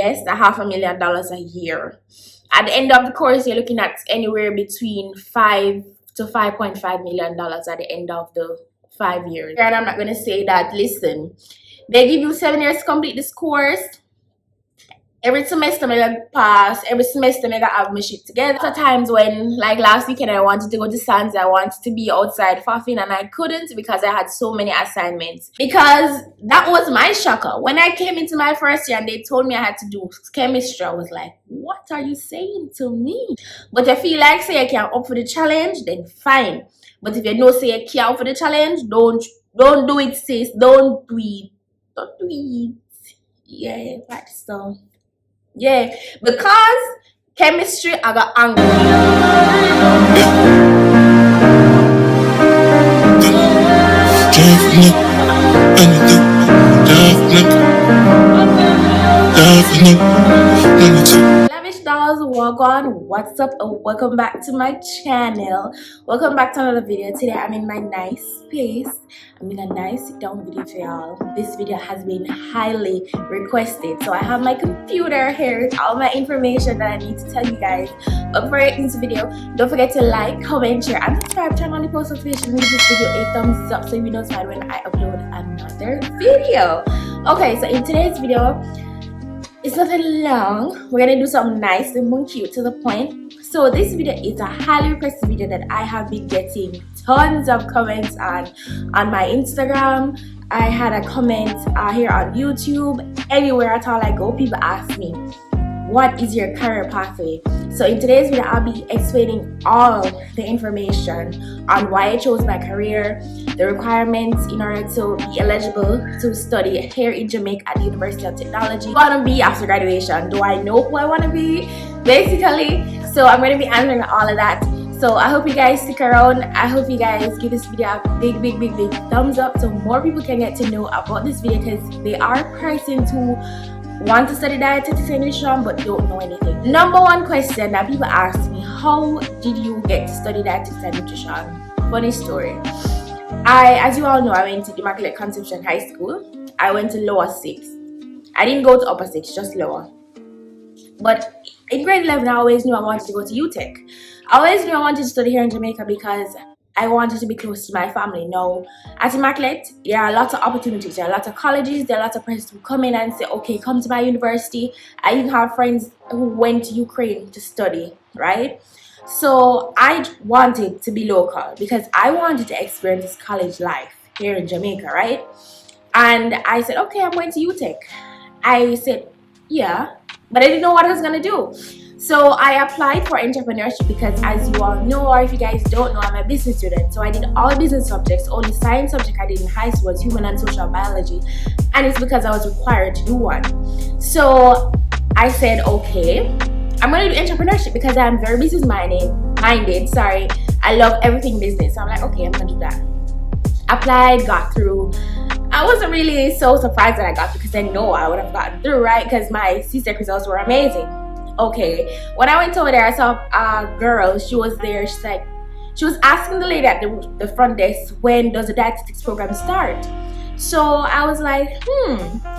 yes, $500,000 a year. At the end of the course, you're looking at anywhere between $5 to $5.5 million at the end of the 5 years. And I'm not going to say that, listen, they give you 7 years to complete this course. Every semester I got pass, every semester I got have my shit together. There are times when, like last weekend, I wanted to go to Sands, I wanted to be outside faffing, and I couldn't because I had so many assignments. Because that was my shocker. When I came into my first year and they told me I had to do chemistry, I was like, what are you saying to me? But I feel like say I can't up for the challenge, then fine. But if you know say you can't up for the challenge, don't do it, sis. Don't do it. Don't do it. Yeah, right. So yeah, because chemistry, I got angry. Lavish dolls, what's up? Welcome back to my channel. Welcome back to another video. Today I'm in my nice space. I'm in a nice sit down video for y'all. This video has been highly requested, so I have my computer here with all my information that I need to tell you guys. But before I get into the video, don't forget to like, comment, share, and subscribe. Turn on the post notification. Give this video a thumbs up so you'll be notified when I upload another video. Okay, so in today's video, it's nothing long. We're gonna do something nice and cute to the point. So this video is a highly requested video that I have been getting tons of comments on my Instagram. I had a comment here on YouTube. Anywhere at all I go, people ask me, what is your career pathway? So in today's video, I'll be explaining all the information on why I chose my career, the requirements in order to be eligible to study here in Jamaica at the University of Technology. What I want to be after graduation? Do I know who I want to be? Basically, so I'm going to be answering all of that. So I hope you guys stick around. I hope you guys give this video a big thumbs up so more people can get to know about this video, because they are persons who want to study dietetics and nutrition but don't know anything. Number one question that people ask me, how did you get to study dietetics and nutrition? Funny story. As you all know, I went to Mikahalia Conception High School. I went to lower 6. I didn't go to upper 6, just lower. But in grade 11, I always knew I wanted to go to UTech. I always knew I wanted to study here in Jamaica because I wanted to be close to my family. Now, at Immaculate, there are lots of opportunities. There are lots of colleges. There are lots of persons who come in and say, okay, come to my university. I even have friends who went to Ukraine to study, right? So I wanted to be local because I wanted to experience this college life here in Jamaica, right? And I said, okay, I'm going to UTech. I said, yeah, but I didn't know what I was going to do. So I applied for entrepreneurship because, as you all know, or if you guys don't know, I'm a business student. So I did all business subjects. Only science subject I did in high school was human and social biology. And it's because I was required to do one. So I said, okay, I'm going to do entrepreneurship because I'm very business-minded. I love everything business. So I'm like, okay, I'm going to do that. Applied, got through. I wasn't really so surprised that I got through because I know I would have gotten through, right? Because my CSEC results were amazing. Okay, when I went over there, I saw a girl. She was there. She was asking the lady at the front desk, when does the dietetics program start? So I was like,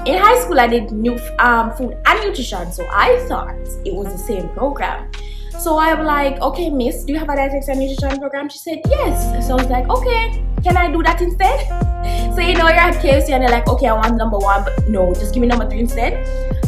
in high school I did food and nutrition, so I thought it was the same program. So I was like, okay, miss, do you have a dietetics and nutrition program? She said yes. So I was like, okay, can I do that instead? So you know, you're at KFC and they're like, okay, I want number 1, but no, just give me number 3 instead.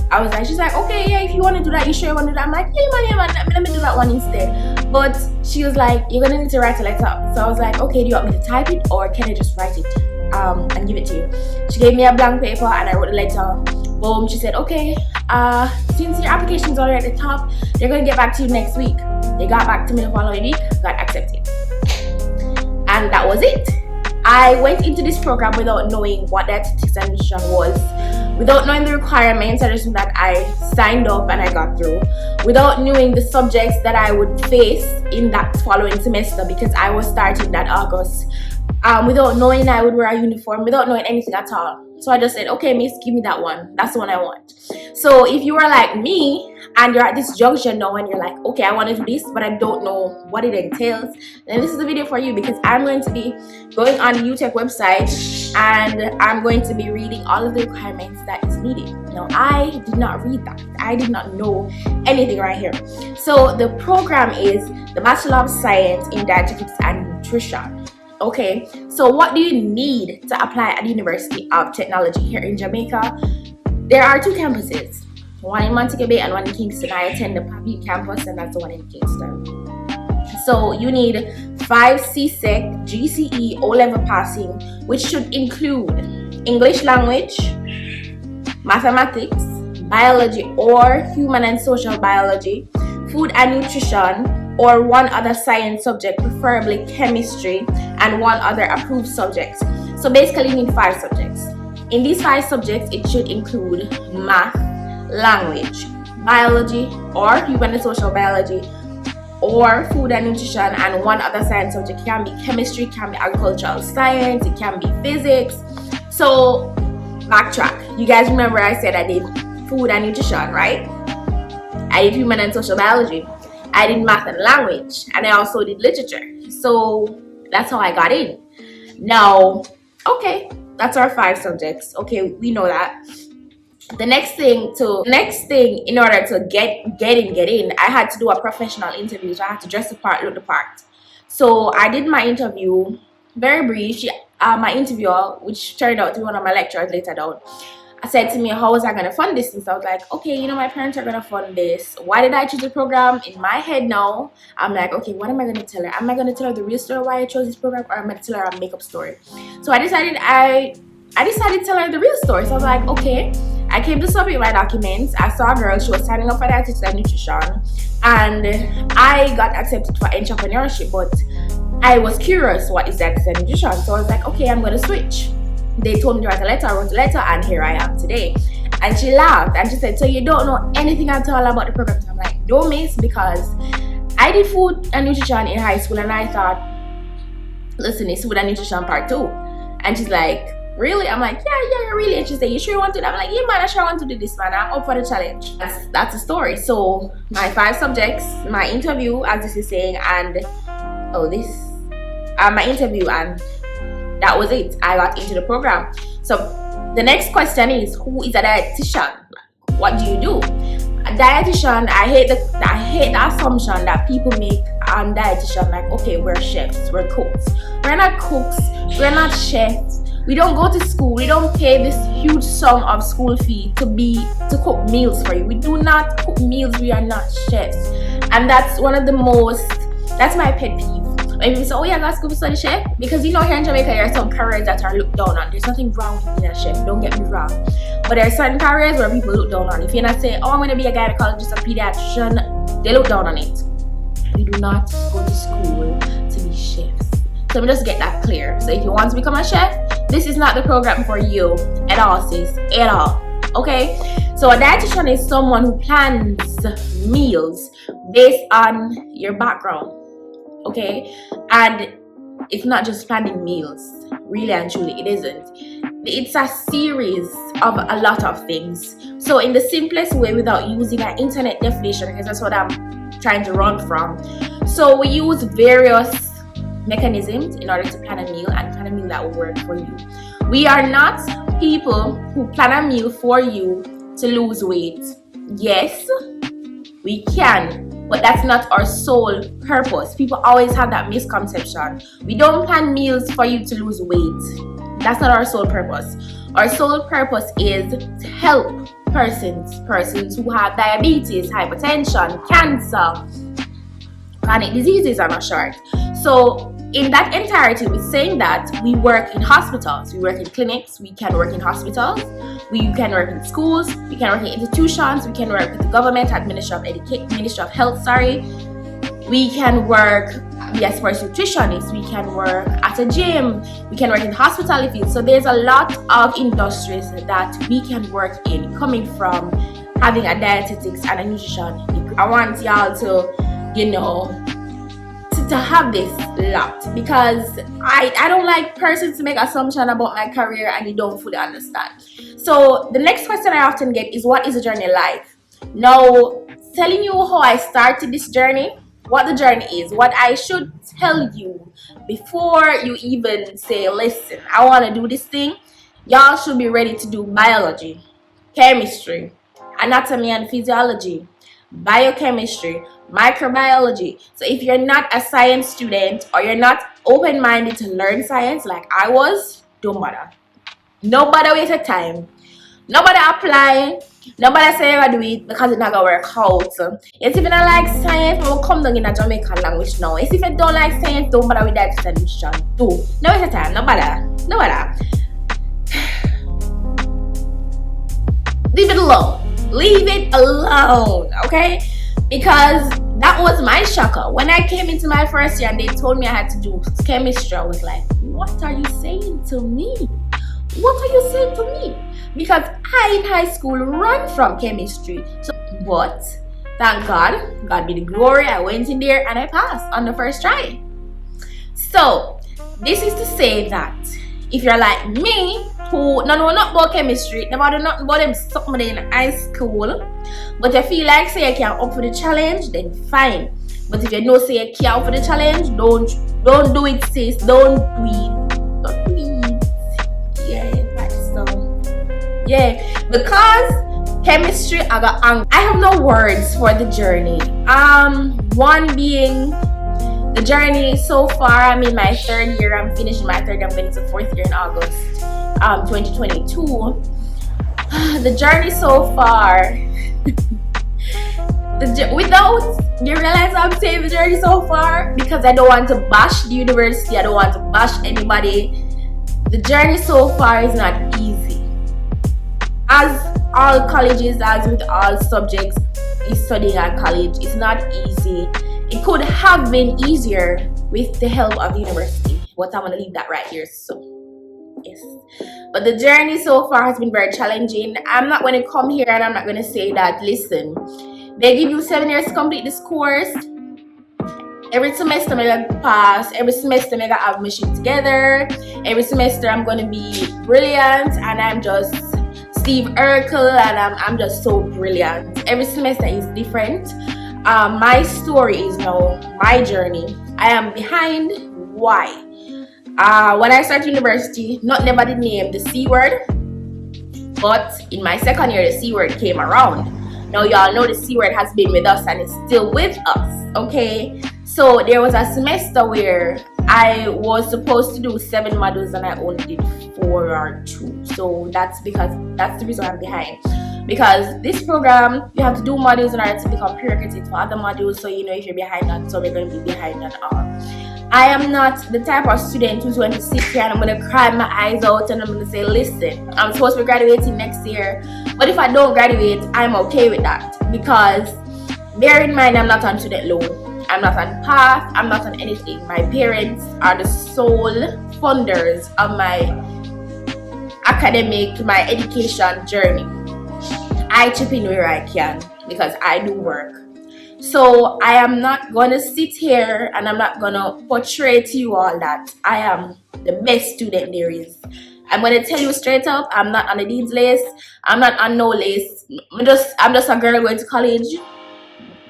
I was like, she's like, okay, yeah, if you want to do that, you sure you want to do that? I'm like, yeah, man, let me do that one instead. But she was like, you're going to need to write a letter. So I was like, okay, do you want me to type it or can I just write it and give it to you? She gave me a blank paper and I wrote a letter. Boom, she said, okay, since your application is already at the top, they're going to get back to you next week. They got back to me the following week, got accepted. And that was it. I went into this program without knowing what dietetics and nutrition was, without knowing the requirements. I just knew that I signed up and I got through, without knowing the subjects that I would face in that following semester because I was starting that August, without knowing I would wear a uniform, without knowing anything at all. So I just said, okay, miss, give me that one. That's the one I want. So if you are like me and you're at this junction now and you're like, okay, I want to do this, but I don't know what it entails, then this is the video for you, because I'm going to be going on the UTech website and I'm going to be reading all of the requirements that is needed. Now, I did not read that. I did not know anything right here. So the program is the Bachelor of Science in Dietetics and Nutrition. Okay, so what do you need to apply at the University of Technology here in Jamaica? There are 2 campuses, one in Montego Bay and one in Kingston. I attend the public campus, and that's the one in Kingston. So you need 5 CSEC, GCE, O-level passing, which should include English language, mathematics, biology or human and social biology, food and nutrition, or one other science subject, preferably chemistry, and one other approved subject. So basically you need 5 subjects. In these 5 subjects, it should include math, language, biology or human and social biology, or food and nutrition, and one other science subject. It can be chemistry, it can be agricultural science, it can be physics. So backtrack. You guys remember I said I did food and nutrition, right? I did human and social biology. I did math and language, and I also did literature. So that's how I got in. Now, okay, that's our 5 subjects. Okay, we know that. The next thing in order to get in, I had to do a professional interview. So I had to dress the part, look the part. So I did my interview, very brief. My interviewer, which turned out to be one of my lecturers later down, said to me, how was I going to fund this? And so I was like, okay, my parents are going to fund this. Why did I choose the program? In my head now, I'm like, okay, what am I going to tell her? Am I going to tell her the real story why I chose this program, or am I going to tell her a makeup story? So I decided to tell her the real story. So I was like, okay. I came to submit my documents. I saw a girl, she was signing up for dietetics and nutrition, and I got accepted for entrepreneurship, but I was curious, what is dietetics and nutrition? So I was like, okay, I'm going to switch. They told me to write a letter. I wrote a letter, and here I am today. And she laughed and she said, so you don't know anything at all about the program? So I'm like, no, miss, because I did food and nutrition in high school, and I thought, listen, it's food and nutrition part 2. And she's like, really? I'm like, yeah, really. And she said, you sure you want to do that? I'm like, yeah, man, I sure want to do this, man. I'm up for the challenge. That's the story. So my 5 subjects, my interview, as this is saying, and my interview, and that was it. I got into the program. So the next question is, who is a dietitian? What do you do? A dietitian, I hate the assumption that people make on dietitian, like, okay, we're chefs, we're cooks. We're not cooks, we're not chefs. We don't go to school. We don't pay this huge sum of school fee to cook meals for you. We do not cook meals. We are not chefs. And that's that's my pet peeve. When people say, oh yeah, that's good to study chef, because here in Jamaica there are some careers that are looked down on. There's nothing wrong with being a chef, don't get me wrong. But there are certain careers where people look down on. If you're not saying, oh, I'm going to be a gynecologist, a pediatrician, they look down on it. We do not go to school to be chefs. So let me just get that clear. So if you want to become a chef, this is not the program for you at all, sis, at all. Okay? So a dietitian is someone who plans meals based on your background. Okay? And it's not just planning meals. Really and truly, it isn't. It's a series of a lot of things. So in the simplest way, without using an internet definition, because that's what I'm trying to run from. So we use various mechanisms in order to plan a meal, and plan a meal that will work for you. We are not people who plan a meal for you to lose weight. Yes, we can, but that's not our sole purpose. People always have that misconception. We don't plan meals for you to lose weight. That's not our sole purpose. Our sole purpose is to help persons who have diabetes, hypertension, cancer, chronic diseases, I'm not short. So in that entirety, we're saying that we work in hospitals, we work in clinics, we can work in hospitals, we can work in schools, we can work in institutions, we can work with the government, Ministry of Health, we can work as sports nutritionists, we can work at a gym, we can work in the hospitality field. So there's a lot of industries that we can work in, coming from having a dietetics and a nutrition degree. I want y'all to have this locked, because I don't like persons to make assumption about my career and you don't fully understand. So the next question I often get is, what is a journey like? Now, telling you how I started this journey, what the journey is, what I should tell you before you even say, listen, I want to do this thing. Y'all should be ready to do biology, chemistry, anatomy and physiology, biochemistry, microbiology. So if you're not a science student or you're not open-minded to learn science like I was, don't bother. Nobody waste your time. Nobody apply. Nobody say you're gonna do it because it's not gonna work out. Yes, if you don't like science, we'll come down in a Jamaican language now. Yes, if you don't like science, don't bother with that solution too. No waste your time. No bother. No bother. Leave it alone. Leave it alone, okay? Because that was my shocker. When I came into my first year and they told me I had to do chemistry, I was like, what are you saying to me? What are you saying to me? Because I in high school ran from chemistry. But thank God, God be the glory, I went in there and I passed on the first try. So this is to say that if you're like me, who no not about chemistry, never do nothing about them something in high school, but you feel like say you can't up for the challenge, then fine. But if you know say you can't up for the challenge, don't do it, sis. Don't do it. Don't do it. Yeah, like so. Yeah, because chemistry I got I have no words for the journey. One being the journey so far. I'm in my third year. I'm finishing my third. I'm going to fourth year in August 2022. The journey so far, without you realize I'm saying the journey so far because I don't want to bash the university. I don't want to bash anybody. The journey so far is not easy. As all colleges, as with all subjects, is studying at college, it's not easy. It could have been easier with the help of the university, but I'm gonna leave that right here. So yes, but the journey so far has been very challenging. I'm not going to come here and I'm not going to say that, listen, they give you 7 years to complete this course. Every semester I'm going to pass. Every semester I'm going to have my shit together. Every semester I'm going to be brilliant and I'm just Steve Urkel and I'm just so brilliant. Every semester is different. My story is now my journey. I am behind. Why? When I started university, not never did name the C word, but in my second year, the C word came around. Now y'all know the C word has been with us and it's still with us, okay? So there was a semester where I was supposed to do 7 modules and I only did 4 or 2. So that's the reason I'm behind. Because this program, you have to do modules in order to become prerequisite for other modules. So you know if you're behind on some, you're going to be behind on all. I am not the type of student who's going to sit here and I'm going to cry my eyes out and I'm going to say, listen, I'm supposed to be graduating next year. But if I don't graduate, I'm okay with that. Because bear in mind, I'm not on student loan. I'm not on PATH. I'm not on anything. My parents are the sole funders of my academic, my education journey. I chip in where I can because I do work. So I am not going to sit here and I'm not going to portray to you all that I am the best student there is. I'm going to tell you straight up, I'm not on the dean's list. I'm not on no list. I'm just a girl going to college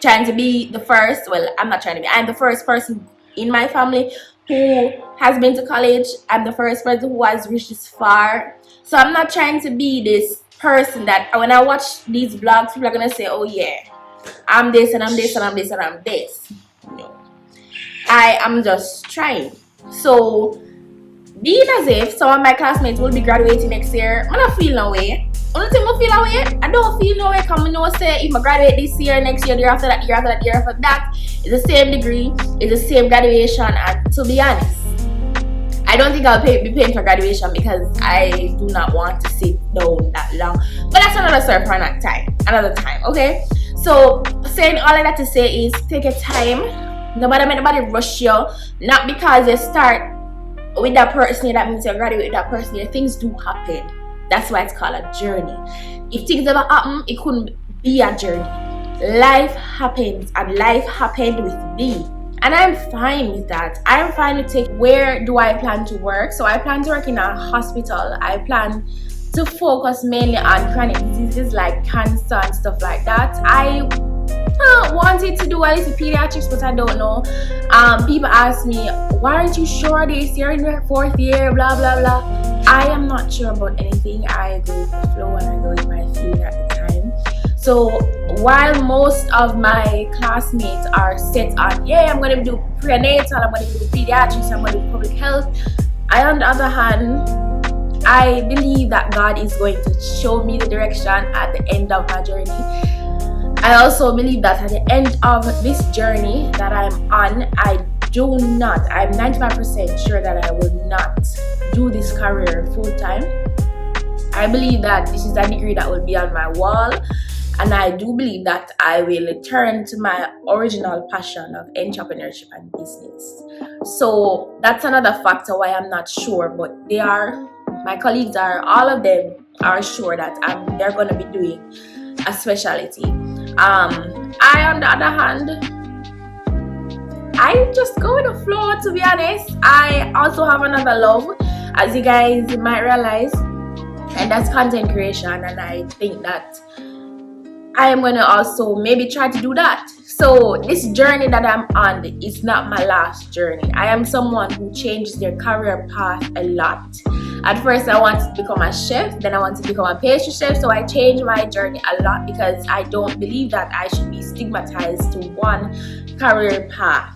trying to be the first. Well, I'm not trying to be. I'm the first person in my family who has been to college. I'm the first person who has reached this far. So I'm not trying to be this person that when I watch these vlogs, people are going to say, oh yeah, I'm this and I'm this and I'm this and I'm this. No. I am just trying. So, being as if some of my classmates will be graduating next year, I don't feel no way. Only thing I feel no way, I don't feel no way because I know say if I graduate this year, next year, the year after that, year after that, year after that, it's the same degree, it's the same graduation. And to be honest, I don't think I'll be paying for graduation because I do not want to sit down that long. But that's another story for another time, okay? So saying all of that to say is take your time. Nobody rush you. Not because you start with that person, that means you graduate with that person. Things do happen. That's why it's called a journey. If things ever happen, it couldn't be a journey. Life happens and life happened with me. And I'm fine with that. I'm fine with where do I plan to work? So I plan to work in a hospital. I plan to focus mainly on chronic diseases like cancer and stuff like that. I wanted to do a little pediatrics, but I don't know. People ask me, why aren't you sure this? You're in your 4th year, blah blah blah. I am not sure about anything. I go with the flow and I go with my feeling at the time. So while most of my classmates are set on, yeah, I'm going to do prenatal, I'm going to do pediatrics, I'm going to do public health, I, on the other hand, I believe that God is going to show me the direction at the end of my journey. I also believe that at the end of this journey that I'm on, I'm 95% sure that I will not do this career full time. I believe that this is a degree that will be on my wall, and I do believe that I will return to my original passion of entrepreneurship and business. So that's another factor why I'm not sure, but my colleagues all of them are sure that they're going to be doing a specialty. I, on the other hand, I just go with the flow, to be honest. I also have another love, as you guys might realize, and that's content creation, and I think that I am going to also maybe try to do that. So this journey that I'm on is not my last journey. I am someone who changes their career path a lot. At first I wanted to become a chef, then I wanted to become a pastry chef, so I changed my journey a lot because I don't believe that I should be stigmatized to one career path.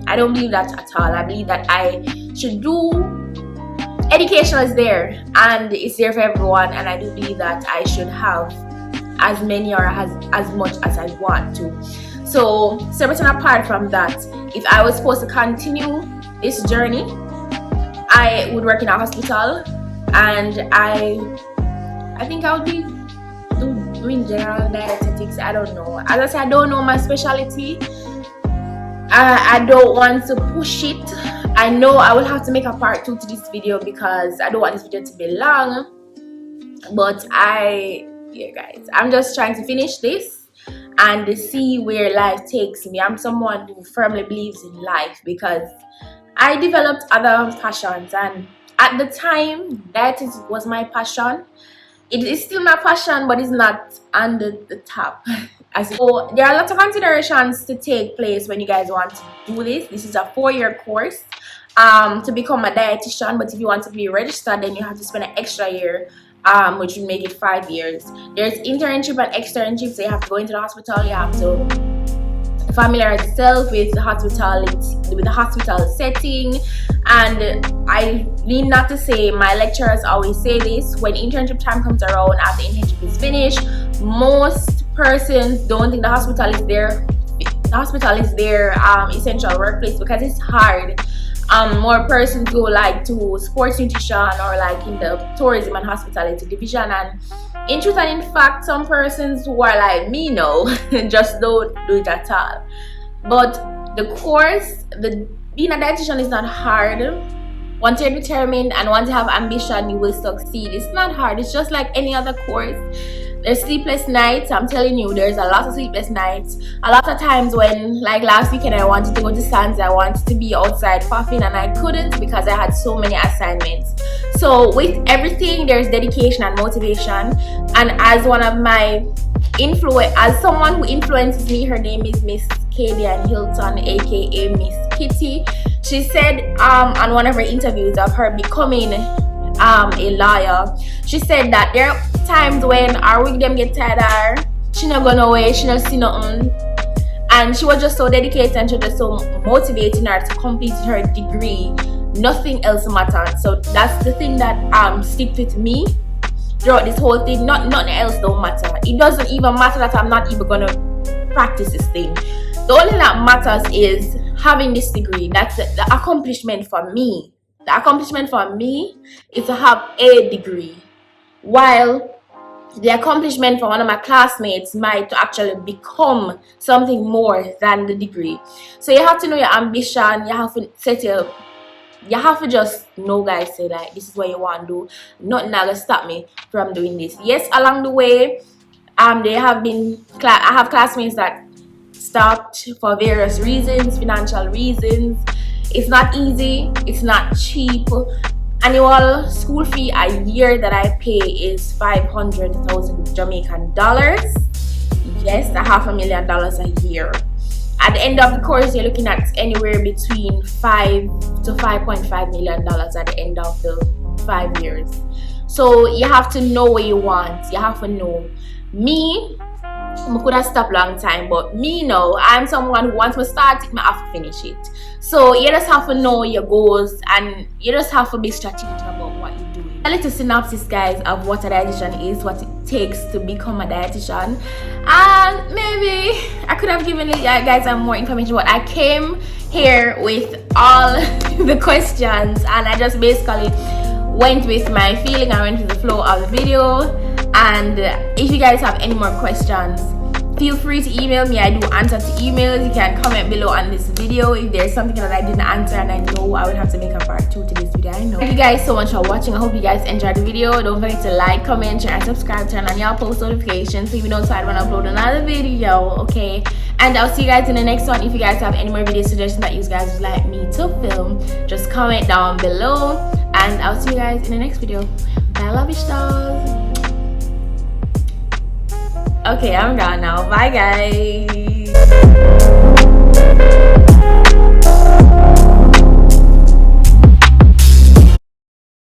I don't believe that at all. I believe that I should do, education is there and it's there for everyone, and I do believe that I should have as many or as much as I want to. So separate and apart from that, if I was supposed to continue this journey, I would work in a hospital, and I think I would be doing general dietetics. I don't know. As I said, I don't know my specialty. I don't want to push it. I know I will have to make a part 2 to this video because I don't want this video to be long. But yeah guys, I'm just trying to finish this and see where life takes me. I'm someone who firmly believes in life because I developed other passions, and at the time dietetics was my passion. It is still my passion, but it's not under the top. So there are lots of considerations to take place when you guys want to do this. This is a 4-year course to become a dietitian, but if you want to be registered, then you have to spend an extra year, which would make it 5 years. There's internship and externship, so you have to go into the hospital, you have to familiarize yourself with the hospital setting. And I need not to say, my lecturers always say this, when internship time comes around after internship is finished, most persons don't think the hospital is their essential workplace because it's hard. More persons go like to sports nutrition or like in the tourism and hospitality division, and in truth and in fact, some persons who are like me just don't do it at all. But the course, being a dietitian is not hard. Once you're determined and once you have ambition, you will succeed. It's not hard. It's just like any other course. There's sleepless nights. I'm telling you, there's a lot of sleepless nights. A lot of times when, like last weekend, I wanted to go to Sands, I wanted to be outside puffing, and I couldn't because I had so many assignments. So with everything, there's dedication and motivation. And as one of my as someone who influences me, her name is Miss Kadian Hilton, aka Miss Kitty. She said on one of her interviews of her becoming a lawyer, she said that there are times when our wig them get tired, she not gonna away, she not see nothing, and she was just so dedicated and she was just so motivating her to complete her degree. Nothing else mattered. So that's the thing that stick with me throughout this whole thing. Nothing else don't matter. It doesn't even matter that I'm not even gonna practice this thing. The only thing that matters is having this degree. That's the accomplishment for me. The accomplishment for me is to have a degree, while the accomplishment for one of my classmates might actually become something more than the degree. So you have to know your ambition. You have to you have to just know, guys, say like this is what you want to do. Nothing gonna stop me from doing this. Yes, along the way, there have been I have classmates that stopped for various reasons, financial reasons. It's not easy, it's not cheap. Annual school fee a year that I pay is 500,000 Jamaican dollars. yes, $500,000 a year. At the end of the course, you're looking at anywhere between $5 to $5.5 million at the end of the 5 years. So you have to know what you want. You have to know. Me, I could have stopped long time, but me now, I'm someone who wants to start it, I have to finish it. So you just have to know your goals, and you just have to be strategic about what you do. A little synopsis, guys, of what a dietitian is, what it takes to become a dietitian, and maybe I could have given you guys some more information, but I came here with all the questions, and I just basically went with my feeling. I went with the flow of the video. And if you guys have any more questions, feel free to email me. I do answer to emails. You can comment below on this video if there's something that I didn't answer, and I know I would have to make a part 2 to this video. I know. Thank you guys so much for watching. I hope you guys enjoyed the video. Don't forget to like, comment, share, and subscribe. Turn on your post notifications so you know when I upload another video. Okay, and I'll see you guys in the next one. If you guys have any more video suggestions that you guys would like me to film, just comment down below, and I'll see you guys in the next video. Bye, lovish dolls. Okay, I'm gone now. Bye, guys.